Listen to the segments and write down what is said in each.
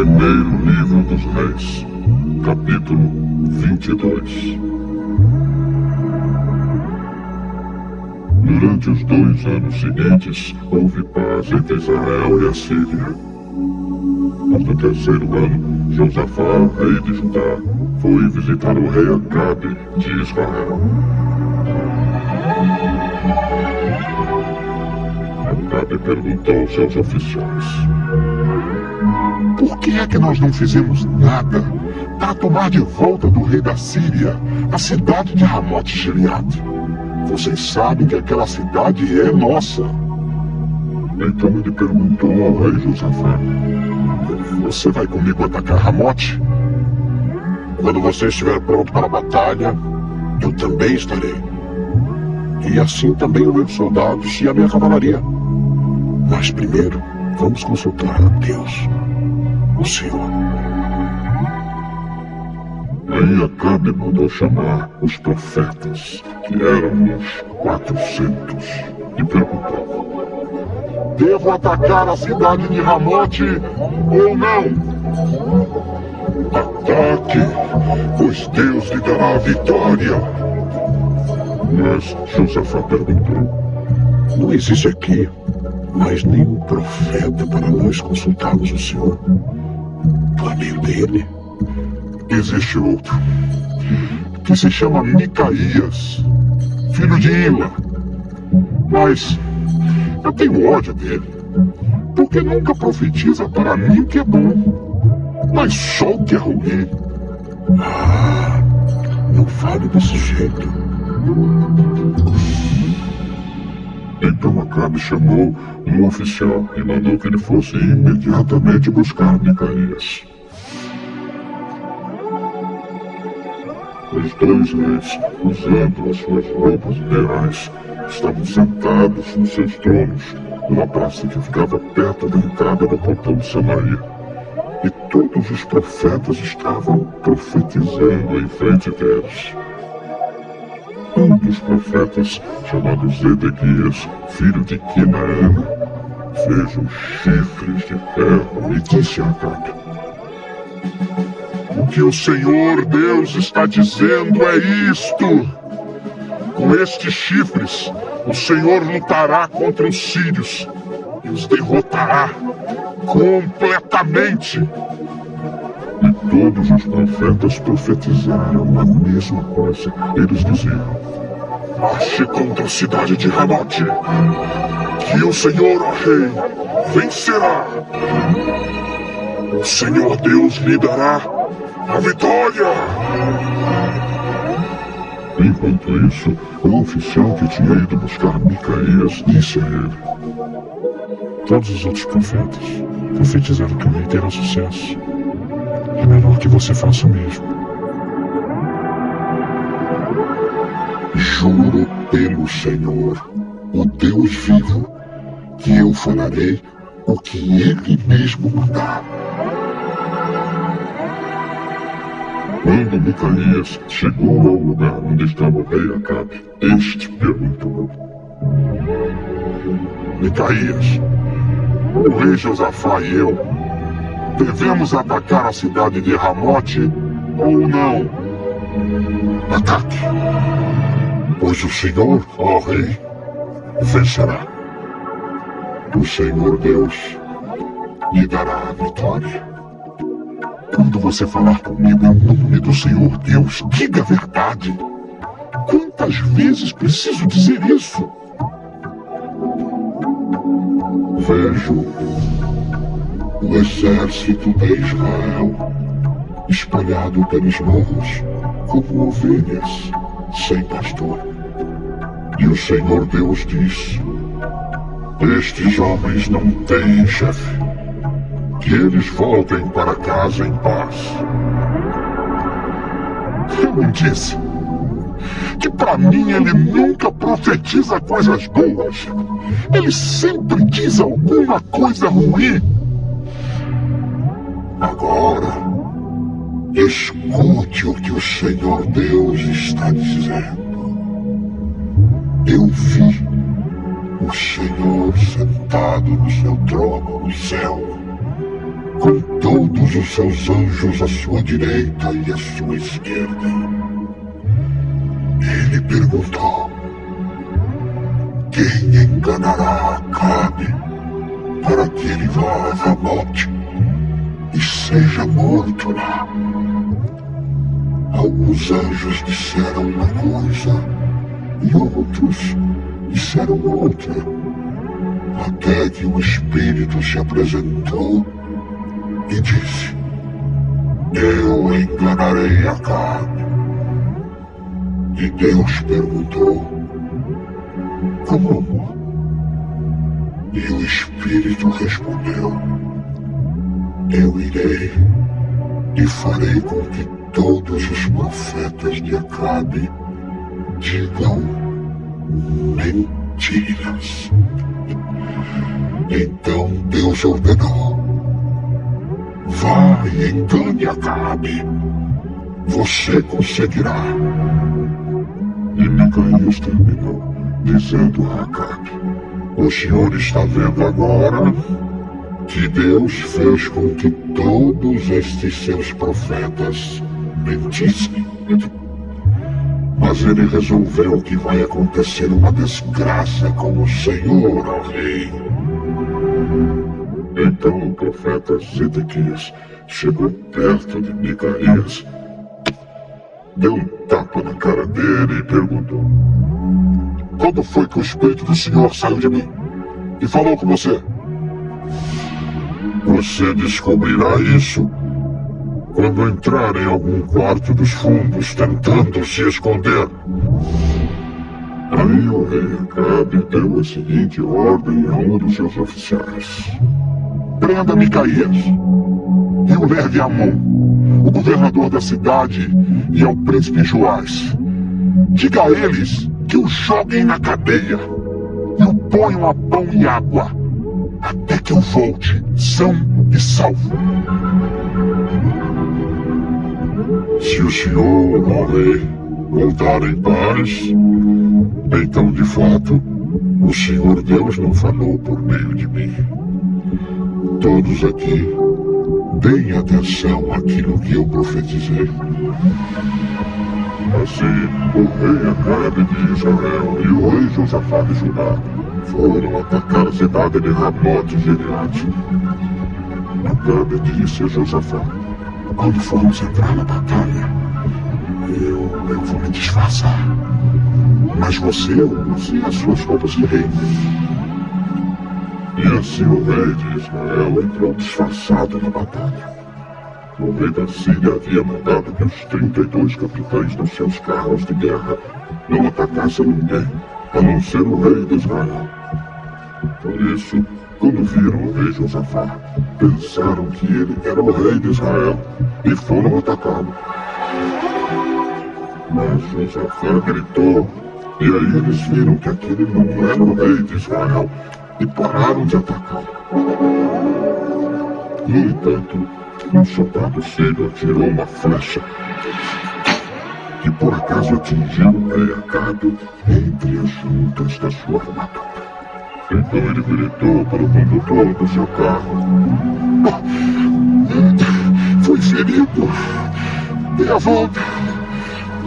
Primeiro Livro dos Reis, capítulo 22. Durante os 2 anos seguintes, houve paz entre Israel e a Síria. Mas no 3º ano, Josafá, rei de Judá, foi visitar o rei Acabe de Israel. Acabe perguntou aos seus oficiais: por que é que nós não fizemos nada para tomar de volta do rei da Síria a cidade de Ramote Gileade? Vocês sabem que aquela cidade é nossa. Então ele perguntou ao rei Josafá: você vai comigo atacar Ramote? Quando você estiver pronto para a batalha, eu também estarei. E assim também os meus soldados e a minha cavalaria. Mas primeiro, vamos consultar a Deus, o Senhor. Aí Acabe mandou chamar os profetas, que eram uns 400, e perguntou: devo atacar a cidade de Ramote ou não? Ataque, pois Deus lhe dará a vitória. Mas Josafá perguntou: não existe aqui mais nenhum profeta para nós consultarmos o Senhor por meio dele? Existe outro, que se chama Micaías, filho de Ima. Mas eu tenho ódio dele, porque nunca profetiza para mim o que é bom, mas só o que é ruim. Ah, não fale desse jeito. Então Acabe chamou um oficial e mandou que ele fosse imediatamente buscar Micaías. Os 2 reis, usando as suas roupas imperiais, estavam sentados nos seus tronos numa praça que ficava perto da entrada do portão de Samaria. E todos os profetas estavam profetizando em frente deles. Um dos profetas, chamado Zedequias, filho de Quinaana, fez os chifres de ferro e disse a Acabe: o que o Senhor Deus está dizendo é isto: com estes chifres, o Senhor lutará contra os sírios e os derrotará completamente. E todos os profetas profetizaram a mesma coisa. Eles diziam: marche contra a cidade de Ramote, que o Senhor, ó rei, vencerá. O Senhor Deus lhe dará a vitória. Enquanto isso, o oficial que tinha ido buscar Micaías disse a ele: todos os outros profetas profetizaram que o rei terá sucesso. É melhor que você faça o mesmo. Juro pelo Senhor, o Deus vivo, que eu farei o que Ele mesmo mandar. Quando Micaías chegou ao lugar onde estava o rei Acabe, este perguntou: Micaías, o rei Josafá e eu devemos atacar a cidade de Ramote ou não? Ataque, pois o Senhor, ó rei, vencerá. O Senhor Deus lhe dará a vitória. Quando você falar comigo em nome do Senhor Deus, diga a verdade. Quantas vezes preciso dizer isso? Vejo o exército de Israel espalhado pelos morros como ovelhas sem pastor. E o Senhor Deus diz: estes homens não têm chefe. Que eles voltem para casa em paz. Eu não disse que para mim ele nunca profetiza coisas boas. Ele sempre diz alguma coisa ruim. Agora, escute o que o Senhor Deus está dizendo. Eu vi o Senhor sentado no seu trono no céu, com todos os seus anjos à sua direita e à sua esquerda. Ele perguntou: quem enganará Acabe para que ele vá a Ramote e seja morto lá? Alguns anjos disseram uma coisa e outros disseram outra, até que o espírito se apresentou e disse: eu enganarei Acabe. E Deus perguntou: como? E o espírito respondeu: eu irei e farei com que todos os profetas de Acabe digam mentiras. Então Deus ordenou: vá e engane Acabe. Você conseguirá. E Micaías terminou dizendo a Acabe: o senhor está vendo agora que Deus fez com que todos estes seus profetas mentissem. Mas ele resolveu que vai acontecer uma desgraça com o senhor, ó rei. Então o profeta Zedequias chegou perto de Micaías, deu um tapa na cara dele e perguntou: quando foi que o espírito do senhor saiu de mim e falou com você? Você descobrirá isso quando entrar em algum quarto dos fundos tentando se esconder. Aí o rei Acabe deu a seguinte ordem a um dos seus oficiais: prenda Micaías e o leve a Amon, o governador da cidade, e ao príncipe Joás. Diga a eles que o joguem na cadeia e o ponham a pão e água até que eu volte são e salvo. Se o senhor, ó rei, voltar em paz, então de fato o Senhor Deus não falou por meio de mim. Todos aqui, deem atenção àquilo que eu profetizei. Assim, o rei Acabe de Israel e o rei Josafá de Judá foram atacar a cidade de Ramote Gileade. Acabe disse a Josafá: quando formos entrar na batalha, eu vou me disfarçar. Mas você use as suas roupas de rei. E assim o rei de Israel entrou disfarçado na batalha. O rei da Síria havia mandado que os 32 capitães dos seus carros de guerra não atacassem ninguém, a não ser o rei de Israel. Por isso, quando viram o rei Josafá, pensaram que ele era o rei de Israel e foram atacá-lo. Mas Josafá gritou, e aí eles viram que aquele não era o rei de Israel e pararam de atacá-lo. No entanto, um soldado sírio atirou uma flecha que por acaso atingiu o rei Acabe entre as juntas da sua armadura. Então ele gritou para o condutor do seu carro: fui ferido, dê a volta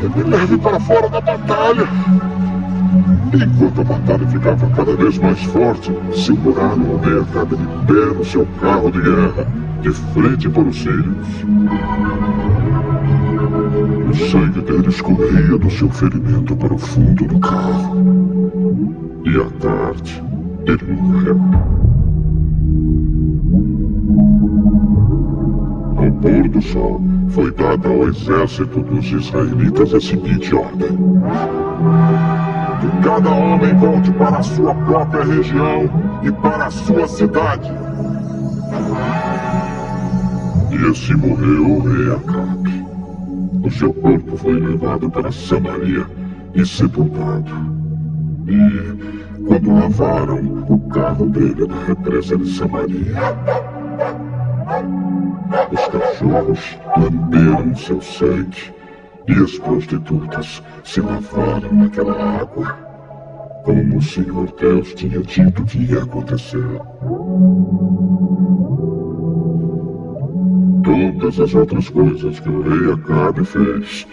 e me leve para fora da batalha. Enquanto a batalha ficava cada vez mais forte, seguraram o rei Acabe de pé no seu carro de guerra, de frente para os sírios. O sangue dele escorria do seu ferimento para o fundo do carro. E à tarde, ele morreu. Ao pôr do sol, foi dada ao exército dos israelitas a seguinte ordem: que cada homem volte para a sua própria região e para a sua cidade. E assim morreu o rei Acabe. O seu corpo foi levado para Samaria e sepultado. E quando lavaram o carro dele na represa de Samaria, os cachorros lamberam seu sangue e as prostitutas se lavaram naquela água, como o Senhor Deus tinha dito que ia acontecer. todas as outras coisas que o rei Acabe fez,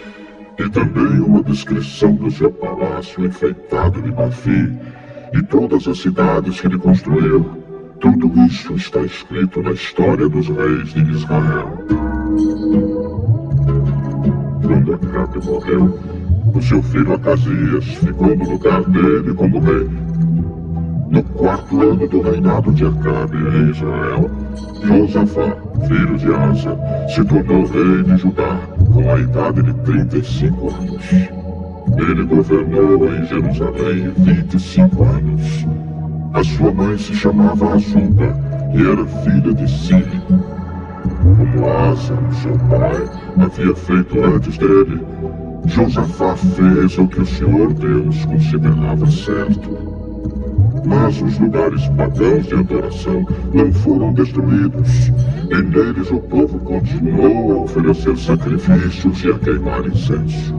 e também uma descrição do seu palácio enfeitado de marfim e todas as cidades que ele construiu. Tudo isso está escrito na história dos reis de Israel. Quando Acabe morreu, o seu filho Acasias ficou no lugar dele como rei. No 4º ano do reinado de Acabe em Israel, Josafá, filho de Asa, se tornou rei de Judá com a idade de 35 anos. Ele governou em Jerusalém 25 anos. A sua mãe se chamava Azuba e era filha de Sili. Como Asa, seu pai, havia feito antes dele, Josafá fez o que o Senhor Deus considerava certo. Mas os lugares pagãos de adoração não foram destruídos, e neles o povo continuou a oferecer sacrifícios e a queimar incenso.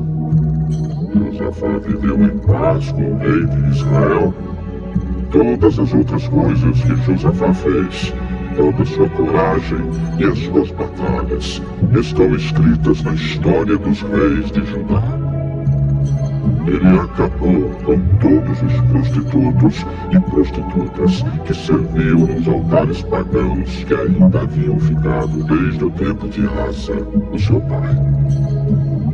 Josafá viveu em paz com o rei de Israel. Todas as outras coisas que Josafá fez, toda a sua coragem e as suas batalhas estão escritas na história dos reis de Judá. Ele acabou com todos os prostitutos e prostitutas que serviam nos altares pagãos que ainda haviam ficado desde o tempo de Asa, o seu pai.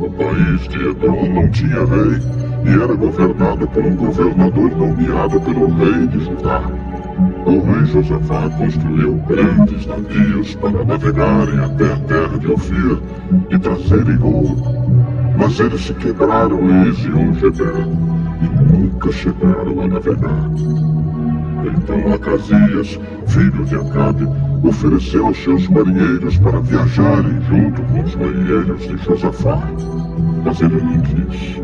O país de Edom não tinha rei e era governado por um governador nomeado pelo rei de Judá. O rei Josafá construiu grandes navios para navegarem até a terra de Ofir e trazerem ouro. Mas eles se quebraram em Ezion-Geber e nunca chegaram a navegar. Então Acasias, filho de Acabe, ofereceu aos seus marinheiros para viajarem junto com os marinheiros de Josafá. Mas ele não quis.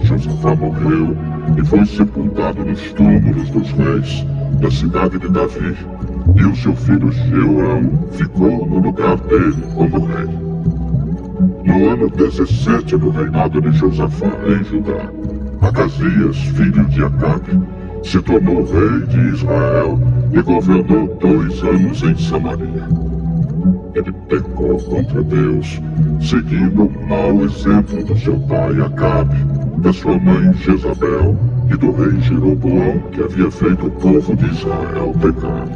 Josafá morreu e foi sepultado nos túmulos dos reis da cidade de Davi, e o seu filho Jeorão ficou no lugar dele como rei. No ano 17 do reinado de Josafá em Judá, Acasias, filho de Acabe, se tornou rei de Israel e governou 2 anos em Samaria. Ele pecou contra Deus, seguindo o mau exemplo do seu pai Acabe, da sua mãe Jezabel e do rei Jeroboão, que havia feito o povo de Israel pecar.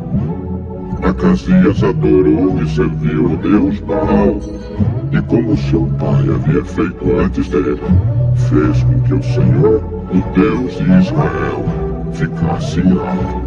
Acasias adorou e serviu o Deus Baal, e como seu pai havia feito antes dele, fez com que o Senhor, o Deus de Israel, ficasse irado.